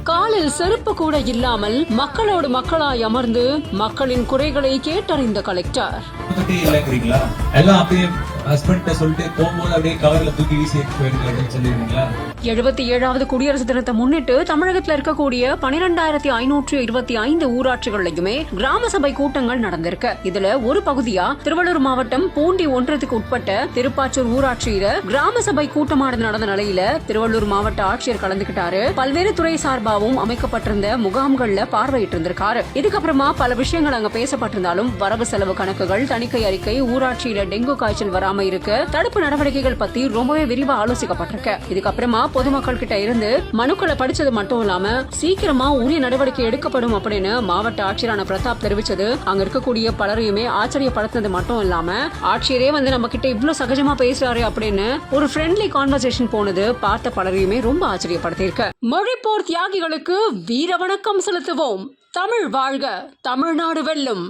காலில் செருப்பு கூட இல்லாமல் மக்களோடு மக்களாய் அமர்ந்து மக்களின் குறைகளை கேட்டறிந்த கலெக்டர். எல்லாம் அப்படியே ஹஸ்பண்ட் சொல்லிட்டு போகும்போது அப்படியே கவர்ல தூக்கி வீசி சொல்லிருக்கீங்களா? 77வது குடியரசு தினத்தை முன்னிட்டு தமிழகத்தில் இருக்கக்கூடிய 12,525 ஊராட்சிகள்லயுமே கிராம சபை கூட்டங்கள் நடந்திருக்கு. இதுல ஒரு பகுதியா திருவள்ளூர் மாவட்டம் பூண்டி ஒன்றியத்துக்கு உட்பட்ட திருப்பாச்சூர் ஊராட்சியில கிராம சபை கூட்டமானது நடந்த நிலையில திருவள்ளூர் மாவட்ட ஆட்சியர் கலந்துகிட்டாரு. பல்வேறு துறை சார்பாகவும் அமைக்கப்பட்டிருந்த முகாம்கள்ல பார்வையிட்டு இருந்திருக்காரு. இதுக்கப்புறமா பல விஷயங்கள் அங்க பேசப்பட்டிருந்தாலும் வரவு செலவு கணக்குகள், தணிக்கை அறிக்கை, ஊராட்சியில டெங்கு காய்ச்சல் வராம இருக்கு, தடுப்பு நடவடிக்கைகள் பத்தி ரொம்பவே விரிவா ஆலோசிக்கப்பட்டிருக்கு. இதுக்கப்புறமா பொதுமக்கள் கிட்ட இருந்து மனுக்களை படிச்சது மட்டும் இல்லாம சீக்கிரமா உரிய நடவடிக்கை எடுக்கப்படும் அப்படின்னு மாவட்ட ஆட்சியரான பிரதாப் தெரிவிச்சது அங்க இருக்கக்கூடிய பலரையுமே ஆச்சரியப்படுத்தினது மட்டும் இல்லாம ஆட்சியரே நம்ம கிட்ட இவ்வளவு சகஜமா பேசுறாரு அப்படின்னு ஒரு ஃப்ரெண்ட்லி கான்வர்சேஷன் போனது பார்த்த பலரையுமே ரொம்ப ஆச்சரியப்படுத்தியிருக்கு. மொழிப்போர் தியாகிகளுக்கு வீர வணக்கம் செலுத்துவோம். தமிழ் வாழ்க, தமிழ்நாடு வெல்லும்.